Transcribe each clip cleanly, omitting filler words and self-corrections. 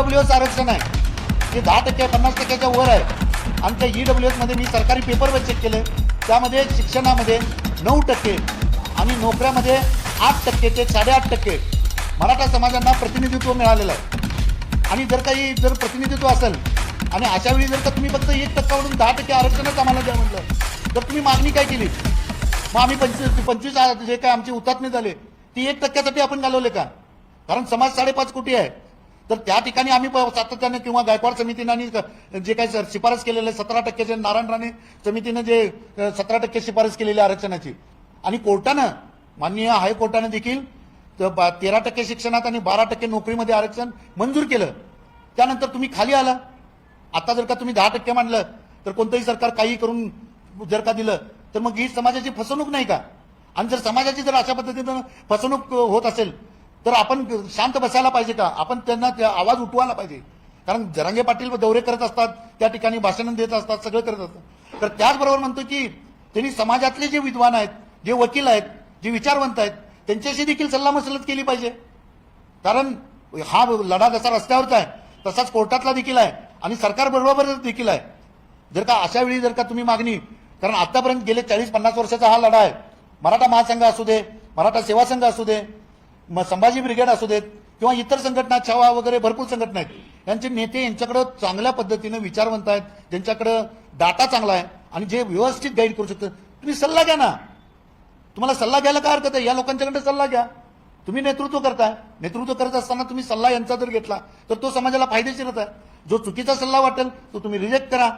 EWS आरक्षण आहे ते 10% 50%च्या वर आहे आणि त्या EWS मध्ये मी सरकारी पेपरवर चेक केले, त्यामध्ये शिक्षणामध्ये 9% आणि नोकऱ्यामध्ये 8% ते 8.5% मराठा समाजांना प्रतिनिधित्व मिळालेलं आहे। आणि जर प्रतिनिधित्व असेल आणि अशा वेळी जर का तुम्ही फक्त 1% वरून 10% आरक्षणच आम्हाला द्या म्हटलं तर तुम्ही मागणी काय केली? मग आम्ही 25 जे काय आमचे हुतात्मे झाले ती 1%साठी आपण घालवले का? कारण समाज 5.5 कोटी आहे, तर त्या ठिकाणी आम्ही सातत्याने किंवा गायकवाड समितीने आणि जे काही शिफारस केलेलं आहे 17%चे नारायण राणे समितीने जे 17% शिफारस केलेली आरक्षणाची आणि कोर्टानं माननीय हायकोर्टाने देखील 13% शिक्षणात आणि 12% नोकरीमध्ये आरक्षण मंजूर केलं। त्यानंतर तुम्ही खाली आला। आता जर का तुम्ही 10% मानलं तर कोणतंही सरकार काही करून जर का दिलं तर मग ही समाजाची फसवणूक नाही का? आणि जर समाजाची जर अशा पद्धतीनं फसवणूक होत असेल तर आपण शांत बसायला पाहिजे का? आपण त्यांना आवाज उठवायला पाहिजे। कारण जरांगे पाटील दौरे करत असतात, त्या ठिकाणी भाषण देत असतात, सगळं करत असतात। तर त्याचबरोबर म्हणतो की त्यांनी समाजातले जे विद्वान आहेत, जे वकील आहेत, जे विचारवंत आहेत त्यांच्याशी देखील सल्लामसलत केली पाहिजे। कारण हा लढा जसा रस्त्यावरचा आहे तसाच कोर्टातला देखील आहे आणि सरकार बरोबर देखील आहे। जर का अशा वेळी जर का तुम्ही मागणी, कारण आतापर्यंत गेले 40-50 वर्षाचा हा लढा आहे। मराठा महासंघ असू दे, मराठा सेवा संघ असू दे, संभाजी ब्रिगेड असू देत किंवा इतर संघटना, छावा वगैरे भरपूर संघटना आहेत, यांचे नेते यांच्याकडे चांगल्या पद्धतीने विचारवंत आहेत, ज्यांच्याकडे डाटा चांगला आहे आणि जे व्यवस्थित गाईड करू शकतात, तुम्ही सल्ला घ्या ना। तुम्हाला सल्ला घ्यायला काय हरकत आहे? या लोकांच्याकडे सल्ला घ्या। तुम्ही नेतृत्व करताय, नेतृत्व करत असताना तुम्ही सल्ला यांचा जर घेतला तर तो समाजाला फायदेशीरच आहे। जो चुकीचा सल्ला वाटेल तो तुम्ही रिजेक्ट करा।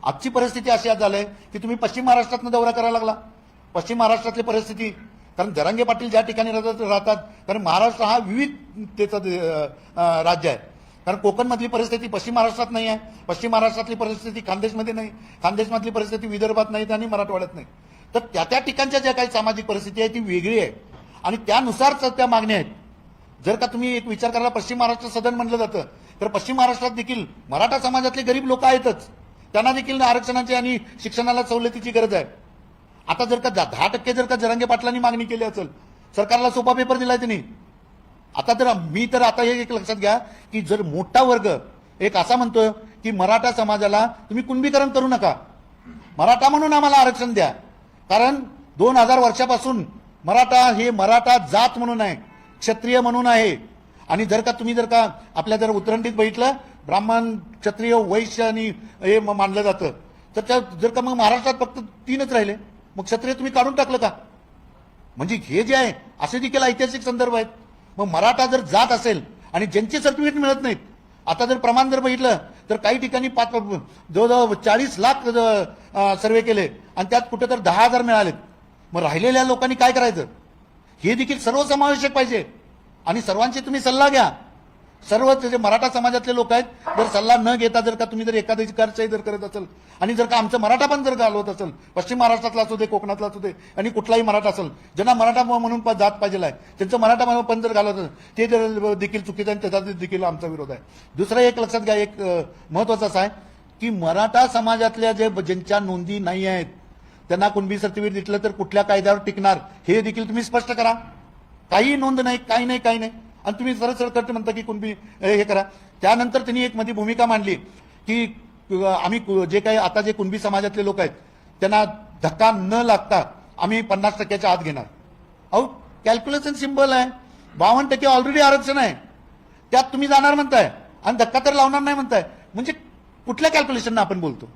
आजची परिस्थिती अशी झाली आहे की तुम्ही पश्चिम महाराष्ट्रातनं दौरा करायला लागला। पश्चिम महाराष्ट्रातली परिस्थिती, कारण जरांगे पाटील ज्या ठिकाणी राहतात, कारण महाराष्ट्र हा विविधतेचा राज्य आहे। कारण कोकणमधली परिस्थिती पश्चिम महाराष्ट्रात नाही आहे, पश्चिम महाराष्ट्रातली परिस्थिती खानदेशमध्ये नाही, खानदेशमधली परिस्थिती विदर्भात नाही आणि मराठवाड्यात नाही। तर त्या ठिकाणच्या ज्या काही सामाजिक परिस्थिती आहे ती वेगळी आहे आणि त्यानुसार त्या मागण्या आहेत। जर का तुम्ही एक विचार करायला पश्चिम महाराष्ट्र सदन म्हणलं जातं तर पश्चिम महाराष्ट्रात देखील मराठा समाजातले गरीब लोक आहेतच, त्यांना देखील आरक्षणाची आणि शिक्षणाला सवलतीची गरज आहे। आता जर का 10% जर का जरांगे पाटलांनी मागणी केली असेल, सरकारला सोपा पेपर दिलाय त्यांनी। आता तर मी तर आता हे एक लक्षात घ्या की जर मोठा वर्ग एक असा म्हणतोय की मराठा समाजाला तुम्ही कुणबीकरण करू नका, मराठा म्हणून आम्हाला आरक्षण द्या, कारण 2000 वर्षापासून मराठा हे मराठा जात म्हणून आहे, क्षत्रिय म्हणून आहे। आणि जर का तुम्ही जर का आपल्या जर उतरंडीत बघितलं ब्राह्मण, क्षत्रिय, वैश्य आणि हे मानलं जातं, तर त्या जर का मग महाराष्ट्रात फक्त 3च राहिले, मग क्षत्रिय तुम्ही काढून टाकलं का? म्हणजे हे जे आहे असे देखील ऐतिहासिक संदर्भ आहेत। मग मराठा जर जात असेल आणि ज्यांचे सर्टिफिकेट मिळत नाहीत, आता जर प्रमाण जर बघितलं तर काही ठिकाणी 40 लाख सर्वे केले आणि त्यात कुठे तर 10,000 मिळालेत। मग राहिलेल्या लोकांनी काय करायचं? हे देखील सर्वसमावेशक पाहिजे आणि सर्वांचे तुम्ही सल्ला घ्या। सर्व जे मराठा समाजातले लोक आहेत, जर सल्ला न घेता जर का तुम्ही जर एकाधिकारशाही जर करत असेल आणि जर का आमचं मराठा पण जर घालवत असेल, पश्चिम महाराष्ट्रातला असू दे, कोकणातला असू दे आणि कुठलाही मराठा असेल ज्यांना मराठा म्हणून जात पाहिजे आहे, त्यांचं मराठा पण जर घालवत असेल ते जर देखील चुकीचं आहे, त्याचा देखील आमचा विरोध आहे। दुसरं एक लक्षात घ्या, एक महत्वाचं असं आहे की मराठा समाजातल्या ज्यांच्या नोंदी नाही आहेत त्यांना कुणबी सर्टिफिकेट दिलं तर कुठल्या कायद्यावर टिकणार हे देखील तुम्ही स्पष्ट करा। काही नोंद नाही, काही नाही, काही नाही आणि तुम्ही सरळ सरळ करते म्हणता की कुणबी हे करा। त्यानंतर त्यांनी एक मध्ये भूमिका मांडली की आम्ही जे काही आता जे कुणबी समाजातले लोक आहेत त्यांना धक्का न लागता आम्ही 50%च्या आत घेणार। अहो कॅल्क्युलेशन सिंबल आहे, 52% ऑलरेडी आरक्षण आहे, त्यात तुम्ही जाणार म्हणताय आणि धक्का तर लावणार नाही म्हणताय, म्हणजे कुठल्या कॅल्क्युलेशननं आपण बोलतो?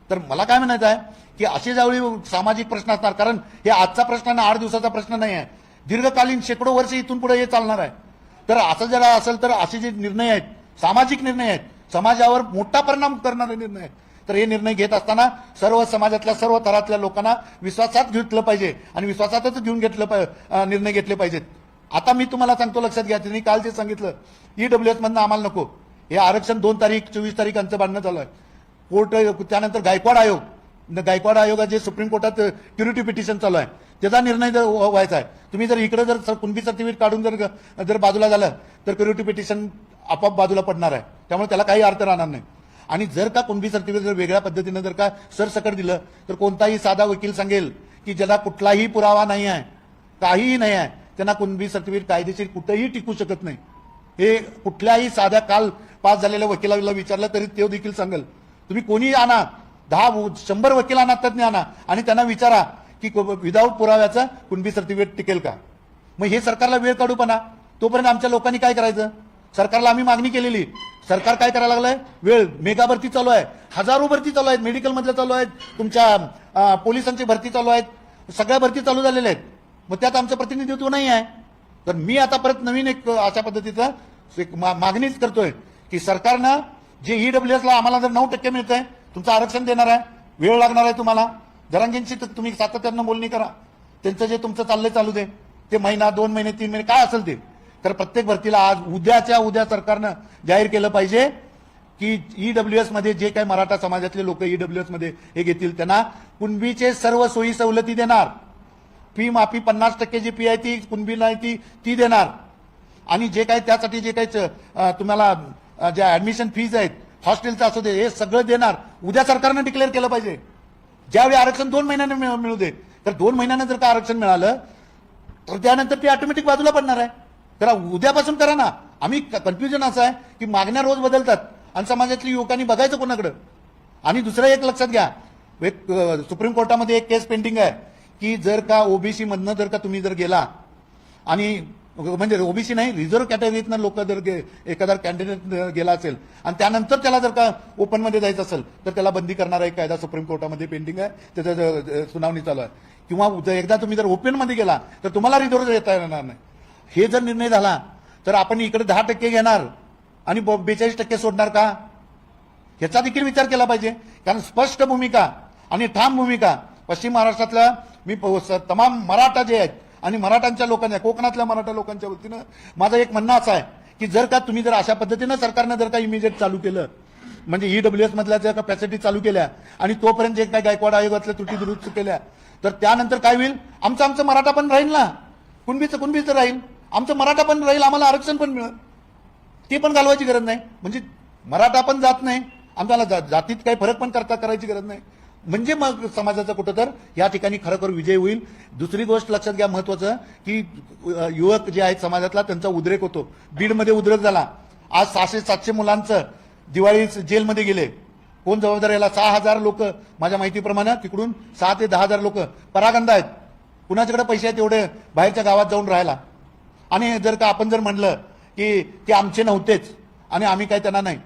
तर मला काय म्हणायचं आहे की असे ज्यावेळी सामाजिक प्रश्न असणार, कारण हे आजचा प्रश्न आणि 8 दिवसाचा प्रश्न नाही आहे, दीर्घकालीन शेकडो वर्ष इथून पुढे हे चालणार आहे। तर असं जर असेल तर असे जे निर्णय आहेत, सामाजिक निर्णय आहेत, समाजावर मोठा परिणाम करणारे निर्णय आहेत, तर हे निर्णय घेत असताना सर्व समाजातल्या सर्व थरातल्या लोकांना विश्वासात घेतलं पाहिजे आणि विश्वासातच घेऊन निर्णय घेतले पाहिजेत। आता मी तुम्हाला सांगतो, लक्षात घ्या, त्यांनी काल जे सांगितलं EWS मधनं आम्हाला नको, हे आरक्षण 2 तारीख 24 तारीख आमचं बांधणं चालू आहे। कोर्ट, त्यानंतर गायकवाड आयोगात जे सुप्रीम कोर्टात क्युरिटी पिटिशन चालू आहे त्याचा निर्णय जर व्हायचा आहे, तुम्ही जर इकडे जर कुणबी सर्टिफिकेट काढून जर बाजूला झालं तर क्युरिटी पिटिशन आपोआप बाजूला पडणार आहे, त्यामुळे त्याला काही अर्थ राहणार नाही। आणि जर का कुणबी सर्टिफिकेट जर वेगळ्या पद्धतीने जर का सरसकट दिलं तर कोणताही साधा वकील सांगेल की ज्याला कुठलाही पुरावा नाही आहे, काहीही नाही आहे, त्यांना कुणबी सर्टिफिकेट कायदेशीर कुठेही टिकू शकत नाही। हे कुठल्याही साध्या काल पास झालेल्या वकिलाला विचारलं तरी ते देखील सांगेल. तुम्ही कोणी आणा, 100 वकील आणा, तज्ञ आणा आणि त्यांना विचारा की विदाऊट पुराव्याचं कुणबी सर्टिफिकेट टिकेल का. मग हे सरकारला वेळ काढूपणा. तोपर्यंत आमच्या लोकांनी काय करायचं. सरकारला आम्ही मागणी केलेली, सरकार काय करायला लागलंय, वेळ मेगा भरती चालू आहे, हजारो भरती चालू आहेत, मेडिकल मधल्या चालू आहेत, तुमच्या पोलिसांची भरती चालू आहेत, सगळ्या भरती चालू झालेल्या आहेत. मग त्यात आमचं प्रतिनिधित्व नाही आहे. तर मी आता परत नवीन एक अशा पद्धतीचं मागणीच करतोय की सरकारनं जे ईडब्ल्यूएसला आम्हाला जर 9% मिळतंय, तुमचं आरक्षण देणार आहे, वेळ लागणार आहे तुम्हाला. जरांगींशी तुम्ही सातत्यानं बोलणी करा, त्यांचं जे तुमचं चाललंय चालू दे, ते महिना 2 महिने 3 महिने काय असेल ते. तर प्रत्येक भरतीला आज उद्याच्या उद्या सरकारनं जाहीर केलं पाहिजे की ईडब्ल्यूएस मध्ये जे काही मराठा समाजातले लोक ईडब्ल्यूएस मध्ये हे घेतील त्यांना कुणबीचे सर्व सोयी सवलती देणार. फी माफी 50% जी फी आहे ती कुणबी नाही ती देणार. आणि जे काही त्यासाठी जे काही तुम्हाला ज्या ऍडमिशन फीज आहेत, हॉस्टेलचं असू दे, हे सगळं देणार. उद्या सरकारनं डिक्लेअर केलं पाहिजे. ज्यावेळी आरक्षण 2 महिन्याने मिळू दे, तर 2 महिन्यानं जर का आरक्षण मिळालं तर त्यानंतर ते ऑटोमॅटिक बाजूला पडणार आहे. तर उद्यापासून करा ना. आम्ही कन्फ्युजन असं आहे की मागण्या रोज बदलतात आणि समाजातली युवकांनी बघायचं कोणाकडं. आणि दुसरं एक लक्षात घ्या, एक सुप्रीम कोर्टामध्ये एक केस पेंडिंग आहे की जर का ओबीसी मधनं जर का तुम्ही जर गेला आणि म्हणजे ओबीसी नाही, रिझर्व्ह कॅटेगरीतनं लोक जर एखादा कॅन्डिडेट गेला असेल आणि त्यानंतर त्याला जर का ओपन मध्ये जायचं असेल तर त्याला बंदी करणारा एक कायदा सुप्रीम कोर्टामध्ये पेंडिंग आहे, त्याचं सुनावणी चालू आहे. किंवा एकदा तुम्ही जर ओपन मध्ये गेला तर तुम्हाला रिझर्व्ह येता येणार नाही. हे जर निर्णय झाला तर आपण इकडे 10% घेणार आणि 42% सोडणार का, याचा देखील विचार केला पाहिजे. कारण स्पष्ट भूमिका आणि ठाम भूमिका पश्चिम महाराष्ट्रातल्या मी तमाम मराठा जे आहेत आणि मराठांच्या लोकांच्या, कोकणातल्या मराठा लोकांच्या वतीनं माझं एक म्हणणं असं आहे की जर का तुम्ही जर अशा पद्धतीनं सरकारनं जर का इमिजिएट चालू केलं, म्हणजे ईडब्ल्यूएस मधल्या ज्या कॅपॅसिटी चालू केल्या आणि तोपर्यंत जे काही गायकवाड आयोगातल्या त्रुटी दुरुस्त केल्या, तर त्यानंतर काय होईल, आमचं मराठा पण राहील ना, कुणबीचं राहील, आमचं मराठा पण राहील, आम्हाला आरक्षण पण मिळेल. ते पण घालवायची गरज नाही. म्हणजे मराठा पण जात नाही, आम्हाला जातीत काही फरक पण करायची गरज नाही. म्हणजे मग समाजाचा कुठं तर या ठिकाणी खरोखर विजय होईल. दुसरी गोष्ट लक्षात घ्या महत्वाचं की युवक जे आहेत समाजातला त्यांचा उद्रेक होतो. बीडमध्ये उद्रेक झाला. आज 600-700 मुलांचं दिवाळी जेलमध्ये गेले. कोण जबाबदार याला? 6,000 लोक माझ्या माहितीप्रमाणे तिकडून 6 ते 10,000 लोक परागंदा आहेत. कुणाच्याकडे पैसे आहेत एवढे बाहेरच्या गावात जाऊन राहायला. आणि जर का आपण जर म्हणलं की ते आमचे नव्हतेच आणि आम्ही काय त्यांना नाही,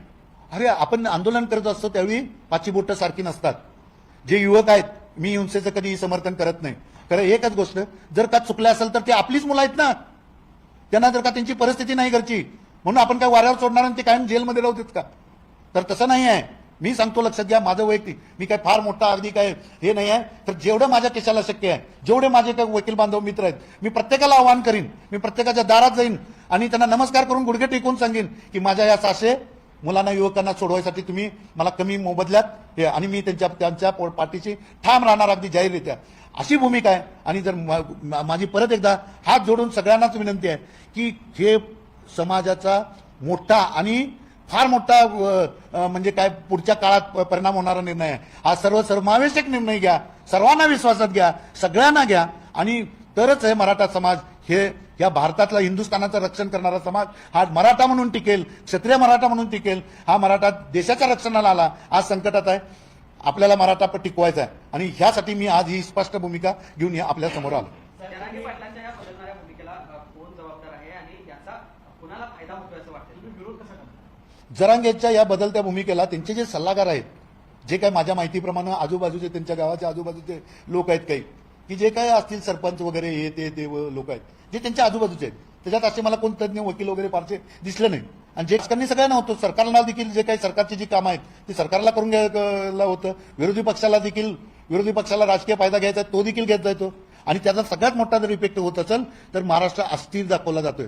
अरे आपण आंदोलन करत असतो त्यावेळी पाची बोटं सारखी नसतात. जे युवक आहेत, मी हिंसेचं कधी समर्थन करत नाही, खरं एकच गोष्ट, जर का चुकलं असेल तर ते आपलीच मुलं आहेत ना, त्यांना जर का त्यांची परिस्थिती नाही घरची म्हणून आपण काय वाऱ्यावर सोडणार आणि ते कायम जेलमध्ये राहू देत का? तर तसं नाही आहे. मी सांगतो, लक्षात घ्या, माझं वैयक्तिक, मी काय फार मोठा अगदी काय हे नाही आहे, तर जेवढं माझ्या केशाला शक्य आहे, जेवढे माझे काही वकील बांधव मित्र आहेत, मी प्रत्येकाला आवाहन करीन, मी प्रत्येकाच्या दारात जाईन आणि त्यांना नमस्कार करून गुडघे टेकून सांगेन की माझ्या या 600 मुलांना, युवकांना सोडवायसाठी तुम्ही मला कमी मोबदल्यात हे, आणि मी त्यांच्या पाठीशी ठाम राहणार, अगदी जाहीररित्या, अशी भूमिका आहे. आणि जर माझी परत एकदा हात जोडून सगळ्यांनाच विनंती आहे की हे समाजाचा मोठा आणि फार मोठा म्हणजे काय पुढच्या काळात परिणाम होणारा निर्णय आहे. हा सर्वसमावेशक निर्णय घ्या, सर्वांना विश्वासात घ्या, सगळ्यांना घ्या, आणि तरच हे मराठा समाज हे या भारतातला, हिंदुस्थानाचं रक्षण करणारा समाज हा मराठा म्हणून टिकेल, क्षत्रिय मराठा म्हणून टिकेल. हा मराठा देशाच्या रक्षणाला आला, आज संकटात आहे, आपल्याला मराठा टिकवायचा आहे. आणि ह्यासाठी मी आज ही स्पष्ट भूमिका घेऊन आपल्या समोर आलो. जरांगे पाटलांच्या या बदलणाऱ्या भूमिकेला कोण जबाबदार आहे आणि याचा कुणाला फायदा होतोय असं वाटतं? तुम्ही विरोध कसा करता? जरांगेच्या या बदलत्या भूमिकेला त्यांचे जे सल्लागार आहेत, जे काही माझ्या माहितीप्रमाणे आजूबाजूचे, त्यांच्या गावाच्या आजूबाजूचे लोक आहेत काही, की जे काही असतील सरपंच वगैरे हे ते लोक आहेत जे त्यांच्या आजूबाजूचे आहेत, त्याच्यात असे मला कोण तज्ञ वकील वगैरे फारसे दिसले नाही. आणि जे सरकारने सगळ्यांना होतं, सरकारला देखील जे काही सरकारची जी कामं आहेत ती सरकारला करून घ्यायला होतं, विरोधी पक्षाला राजकीय फायदा घ्यायचा तो देखील घेत जातो. आणि त्याचा सगळ्यात मोठा जर इफेक्ट होत असेल तर महाराष्ट्र अस्थिर दाखवला जातोय.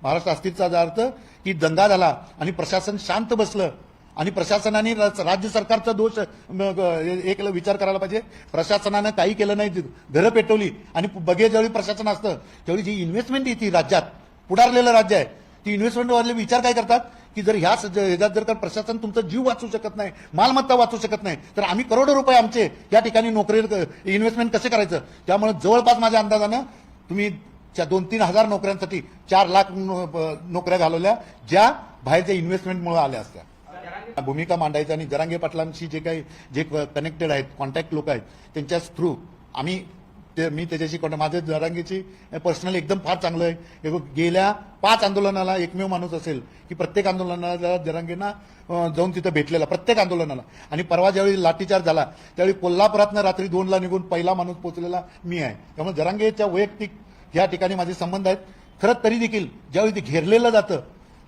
महाराष्ट्र अस्थिरचा अर्थ की दंगा झाला आणि प्रशासन शांत बसलं, आणि प्रशासनाने, राज्य सरकारचा दोष एक विचार करायला पाहिजे. प्रशासनानं काही केलं नाही, घरं पेटवली, आणि बघे ज्यावेळी प्रशासन असतं त्यावेळी जी इन्व्हेस्टमेंट येते, राज्यात पुढारलेलं राज्य आहे, ती इन्व्हेस्टमेंट वाले विचार काय करतात की जर ह्याच्यात जर का प्रशासन तुमचा जीव वाचू शकत नाही, मालमत्ता वाचू शकत नाही, तर आम्ही करोडो रुपये आमचे या ठिकाणी नोकरी इन्व्हेस्टमेंट कसे करायचं. त्यामुळे जवळपास माझ्या अंदाजानं तुम्ही 2-3 हजार नोकऱ्यांसाठी 4 लाख नोकऱ्या घालवल्या, ज्या बाहेरच्या इन्व्हेस्टमेंटमुळे आल्या असत्या. भूमिका मांडायचं आणि जरांगे पाटलांशी जे कनेक्टेड आहेत, कॉन्टॅक्ट लोक आहेत, त्यांच्या थ्रू मी त्याच्याशी माझं जरांगेची पर्सनल एकदम फार चांगलं आहे. गेल्या 5 आंदोलनाला एकमेव माणूस असेल की प्रत्येक आंदोलनाला जरांगेंना जाऊन तिथं भेटलेला, प्रत्येक आंदोलनाला. आणि परवा ज्यावेळी लाठीचार्ज झाला त्यावेळी कोल्हापुरातनं रात्री 2ला निघून पहिला माणूस पोहोचलेला मी आहे. त्यामुळे जरांगेच्या वैयक्तिक या ठिकाणी माझे संबंध आहेत. खरं तरी देखील ज्यावेळी ते घेरलेलं जातं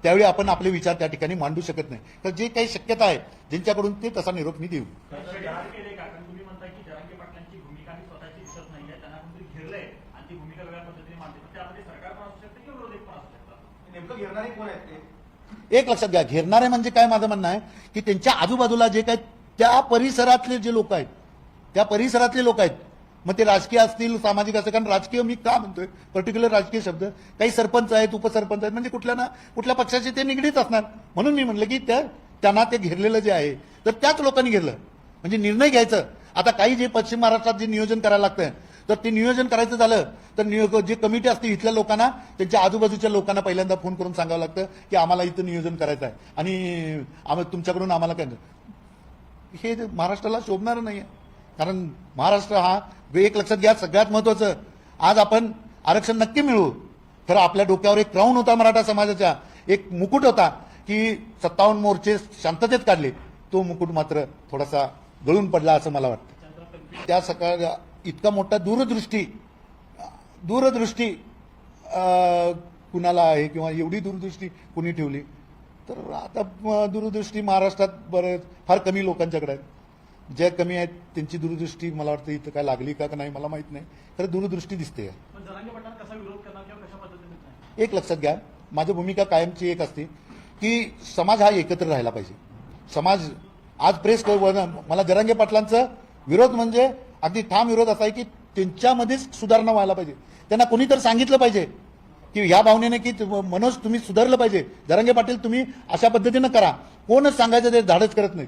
त्यावेळी आपण आपले विचार त्या ठिकाणी मांडू शकत नाही. तर जे काही शक्यता आहे ज्यांच्याकडून ते तसा निरोप मी देऊ. तुम्ही म्हणताय की जरांगे पाटलांची भूमिका ही स्वतःची दिसत नाहीये, त्यांना कोणतरी घेरलंय आणि ती भूमिका वेगळ्या पद्धतीने मांडते, पण त्यामध्ये सरकार पण असू शकते किंवा विरोधी पण असू शकतात. नेमकं घेणारे कोण आहेत ते? एक लक्षात घ्या, घेरणारे म्हणजे काय माझं म्हणणं आहे की त्यांच्या आजूबाजूला जे काही त्या परिसरातले जे लोक आहेत, त्या परिसरातले लोक आहेत, मग ते राजकीय असतील, सामाजिक असतील. कारण राजकीय मी का म्हणतोय, पर्टिक्युलर राजकीय शब्द, काही सरपंच आहेत, उपसरपंच आहेत, म्हणजे कुठल्या ना कुठल्या पक्षाचे ते निगडीत असणार. म्हणून मी म्हणलं की त्यांना ते घेरलेलं जे आहे तर त्याच लोकांनी घेरलं. म्हणजे निर्णय घ्यायचं. आता काही जे पश्चिम महाराष्ट्रात जे नियोजन करायला लागतं, तर ते नियोजन करायचं झालं तर जे कमिटी असते इथल्या लोकांना, त्यांच्या आजूबाजूच्या लोकांना पहिल्यांदा फोन करून सांगावं लागतं की आम्हाला इथं नियोजन करायचं आहे आणि तुमच्याकडून आम्हाला काय. हे महाराष्ट्राला शोभणारं नाही आहे. कारण महाराष्ट्र हा, एक लक्षात घ्या, सगळ्यात महत्वाचं, आज आपण आरक्षण नक्की मिळवू, खरं आपल्या डोक्यावर एक क्राऊन होता मराठा समाजाचा, एक मुकुट होता की 57 मोर्चे शांततेत काढले. तो मुकुट मात्र थोडासा गळून पडला असं मला वाटतं. त्या सकाळ इतका मोठा दूरदृष्टी कुणाला आहे किंवा एवढी दूरदृष्टी कुणी ठेवली, तर आता दूरदृष्टी महाराष्ट्रात फार कमी लोकांच्याकडे आहेत. जे कमी आहेत त्यांची दूरदृष्टी मला वाटतं इथं काय लागली का नाही मला माहित नाही, खरं दूरदृष्टी दिसते. पण जरांगे पाटलांना कसा विरोध करणार किंवा कशा पद्धतीने? एक लक्षात घ्या, माझी भूमिका कायमची एक असते की समाज हा एकत्र राहायला पाहिजे. समाज आज प्रेस मला जरांगे पाटलांचा विरोध म्हणजे अगदी ठाम विरोध असा आहे की त्यांच्यामध्येच सुधारणा व्हायला पाहिजे. त्यांना कोणीतरी सांगितलं पाहिजे की ह्या भावनेने की मनोज तुम्ही सुधारलं पाहिजे, जरांगे पाटील तुम्ही अशा पद्धतीनं करा. कोणच सांगायचं ते धाडच करत नाही.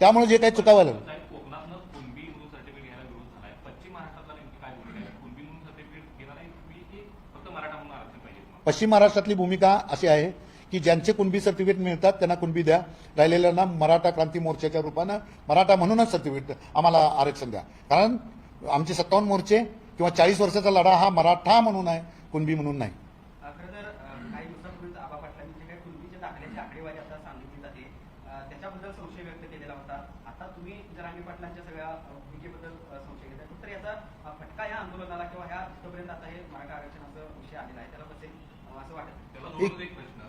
त्यामुळे जे काही चुकावं लागलं. कोकणातनं कुणबी म्हणून सर्टिफिकेट घ्यायला विरोध झालाय. पश्चिम महाराष्ट्रातला नेमकी काय भूमिका आहे? कुणबी म्हणून सर्टिफिकेट घेणार आहे तुम्ही की फक्त मराठा म्हणून आरक्षण पाहिजे? पश्चिम महाराष्ट्रातली भूमिका अशी आहे की ज्यांचे कुणबी सर्टिफिकेट मिळतात त्यांना कुणबी द्या, राहिलेल्यांना मराठा क्रांती मोर्चाच्या रूपानं मराठा म्हणूनच सर्टिफिकेट आम्हाला आरक्षण द्या. कारण आमचे 57 मोर्चे किंवा 40 वर्षाचा लढा हा मराठा म्हणून आहे, कुणबी म्हणून नाही. खरं तर काही दिवसापूर्वीच आबा पाटलांनी जे काही कुणबीच्या दाखल्याची आकडेवारी आता सांगितली जाते, त्याच्याबद्दल संशय व्यक्त केलेला होता. आता तुम्ही जरांगे पाटलांच्या सगळ्या भूमिकेबद्दल संशय घेताय, तर याचा फटका या आंदोलनाला किंवा ह्या इथपर्यंत आता हे मराठा आरक्षणाचा विषय आलेला आहे त्याला बसेल असं वाटत? त्याला जोडून एक प्रश्न,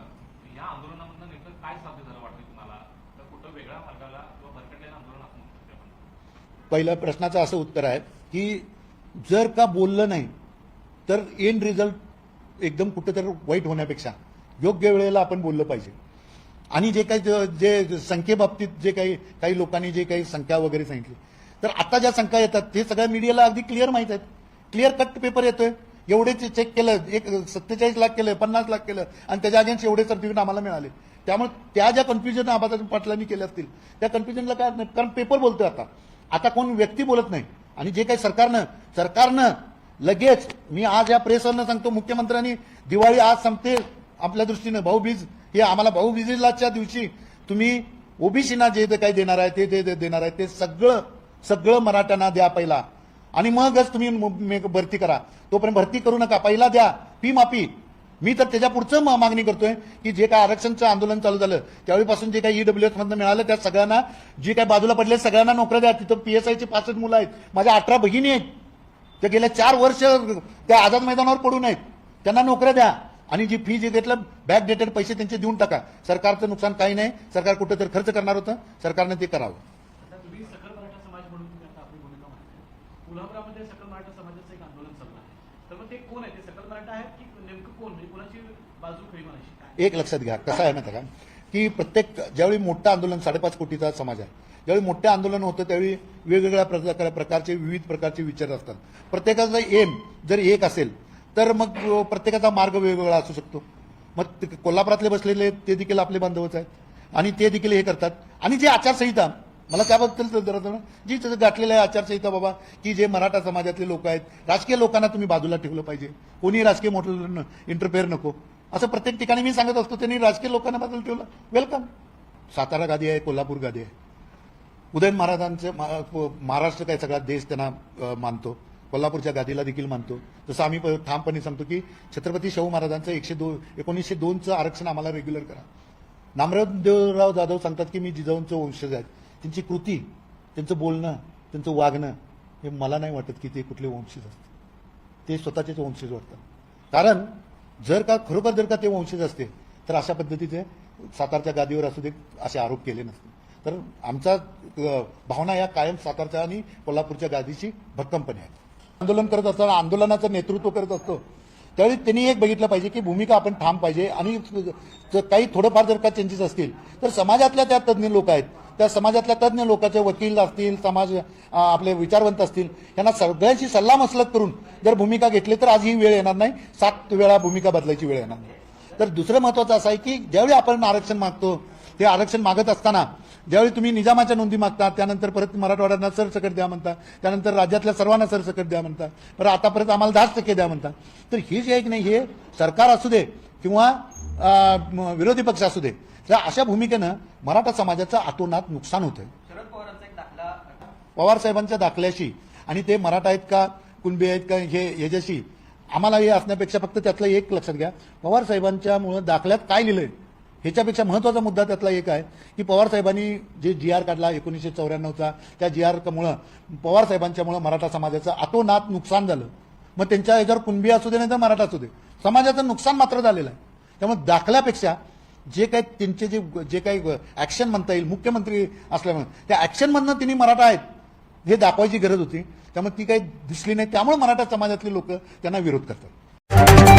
या आंदोलनामधनं नेमकं काय साध्य झालं वाटतं तुम्हाला? तर कुठं वेगळ्या मार्गाला किंवा भरकटलेलं आंदोलन असं म्हणू शकतो आपण? पहिल्या प्रश्नाचं असं उत्तर आहे की जर का बोललं नाही तर एंड रिझल्ट एकदम कुठेतरी वाईट होण्यापेक्षा योग्य वेळेला आपण बोललं पाहिजे. आणि जे काही जे संख्येबाबतीत जे काही लोकांनी जे काही संख्या वगैरे सांगितली, तर आता ज्या संख्या येतात ते सगळ्या मीडियाला अगदी क्लिअर माहित आहेत. क्लिअर कट पेपर येतोय, एवढेच चेक केलं, 47 लाख केलं, 50 लाख केलं आणि त्याच्या अगेन्स्ट एवढे सर्टिफिकेट आम्हाला मिळाले. त्यामुळे त्या ज्या कन्फ्युजन आबा पाटलांनी केल्या असतील त्या कन्फ्युजनला काय नाही, कारण पेपर बोलतोय. आता कोण व्यक्ती बोलत नाही. आणि जे काही सरकारनं लगेच, मी आज या प्रेसवरनं सांगतो, मुख्यमंत्र्यांनी दिवाळी आज संपते आपल्या दृष्टीनं, भाऊबीज हे आम्हाला भाऊबीजेलाच्या दिवशी तुम्ही ओबीसीना जे काही देणार आहे ते देणार आहे ते सगळं मराठ्यांना द्या पहिला आणि मगच तुम्ही भरती करा. तोपर्यंत भरती करू नका, पहिला द्या फी माफी. मी तर त्याच्या पुढचं मागणी करतोय की जे काय आरक्षणचं आंदोलन चालू झालं त्यावेळीपासून जे काही ईडब्ल्यूएस मधनं मिळालं त्या सगळ्यांना, जे काही बाजूला पडले सगळ्यांना नोकऱ्या द्या. तिथं पीएसआयची 65 मुलं आहेत, माझ्या 18 भगिनी आहेत, त्या गेल्या 4 वर्ष त्या आझाद मैदानावर पडून आहेत, त्यांना नोकऱ्या द्या. आणि जी फी जे घेतलं बॅक डेटेड पैसे त्यांचे देऊन टाका. सरकारचं नुकसान काही नाही, सरकार कुठेतरी खर्च करणार होतं, सरकारने ते करावं. तुम्ही सकल मराठा समाज म्हणून तुम्ही आता आपली भूमिका मांडताय. कोल्हापुरामध्ये सकल मराठा समाजाचं एक आंदोलन चाललं आहे, तर मग ते कोण आहे? ते सकल मराठा आहेत की नेमकं कोण, म्हणजे कोणाची बाजू खरी म्हणायची? एक लक्षात घ्या, कसं आहे माहिती का की प्रत्येक ज्यावेळी मोठं आंदोलन, 5.5 कोटीचा समाज आहे, ज्यावेळी मोठं आंदोलन होतं त्यावेळी वेगवेगळ्या प्रकारचे विविध प्रकारचे विचार असतात. प्रत्येकाचा एम जर एक असेल तर मग प्रत्येकाचा मार्ग वेगवेगळा असू शकतो. मग कोल्हापुरातले बसलेले ते देखील आपले बांधवच आहेत आणि ते देखील हे करतात. आणि जी आचारसंहिता मला त्याबद्दल जरा जी गाठलेलं आहे आचारसंहिता बाबा, की जे मराठा समाजातले लोक आहेत, राजकीय लोकांना तुम्ही बाजूला ठेवलं पाहिजे, कोणी राजकीय मोठं इंटरफेअर नको, असं प्रत्येक ठिकाणी मी सांगत असतो. त्यांनी राजकीय लोकांना बाजूला ठेवलं, वेलकम. सातारा गादी आहे, कोल्हापूर गादी आहे. उदयन महाराजांचे महाराष्ट्र काय सगळा देश त्यांना मानतो, कोल्हापूरच्या गादीला देखील मानतो. जसं आम्ही ठामपणे सांगतो की छत्रपती शाहू महाराजांचं 1902चं आरक्षण आम्हाला रेग्युलर करा. नामदेवराव जाधव सांगतात की मी जिजाऊंचे वंशज आहेत. त्यांची कृती, त्यांचं बोलणं, त्यांचं वागणं हे मला नाही वाटत की ते कुठले वंशज असते, ते स्वतःचेच वंशज वाटतात. कारण जर का ते वंशज असते तर अशा पद्धतीचे सातारच्या गादीवर असू दे असे आरोप केले नसते. तर आमचा भावना या कायम सातारच्या आणि कोल्हापूरच्या गादीची भक्कमपणे आहे. आंदोलन करत असताना, आंदोलनाचं नेतृत्व करत असतो त्यावेळी त्यांनी एक बघितलं पाहिजे की भूमिका आपण ठाम पाहिजे, आणि काही थोडंफार जर का चेंजेस असतील तर समाजातल्या त्या तज्ज्ञ लोक आहेत, त्या समाजातल्या तज्ज्ञ लोकांचे वकील असतील, समाज आपले विचारवंत असतील, यांना सगळ्यांशी सल्लामसलत करून जर भूमिका घेतली तर आज ही वेळ येणार नाही, 7 वेळा भूमिका बदलायची वेळ येणार नाही. तर दुसरं महत्वाचं असं आहे की ज्यावेळी आपण आरक्षण मागतो, ते आरक्षण मागत असताना ज्यावेळी तुम्ही निजामाच्या नोंदी मागता, त्यानंतर परत मराठवाड्यांना सरसकट द्या म्हणता, त्यानंतर राज्यातल्या सर्वांना सरसकट द्या म्हणता, परत आता परत आम्हाला 10% द्या म्हणता. तर हे जे आहे की नाही, हे सरकार असू दे किंवा विरोधी पक्ष असू दे, त्या अशा भूमिकेनं मराठा समाजाचं अतोनात नुकसान होतंय. शरद पवारांचा एक दाखला पवार साहेबांच्या दाखल्याशी आणि ते मराठा आहेत का कुणबी आहेत का हे ह्याच्याशी आम्हाला हे असण्यापेक्षा फक्त त्यातलं एक लक्षात घ्या, पवार साहेबांच्या मुळे दाखल्यात काय लिहिलंय ह्याच्यापेक्षा महत्वाचा मुद्दा त्यातला एक आहे की पवार साहेबांनी जे GR काढला 1994चा, त्या GR मुळे पवार साहेबांच्यामुळे मराठा समाजाचं अतोनात नुकसान झालं. मग त्यांच्या याच्यावर कुणबी असू दे नाही तर मराठा असू दे, समाजाचं नुकसान मात्र झालेलं आहे. त्यामुळे दाखल्यापेक्षा जे काही त्यांचे जे काही ऍक्शन म्हणता येईल, मुख्यमंत्री असल्यामुळे त्या ऍक्शनमधनं त्यांनी मराठा आहेत हे दाखवायची गरज होती. त्यामुळे ती काही दिसली नाही, त्यामुळे मराठा समाजातले लोक त्यांना विरोध करतात.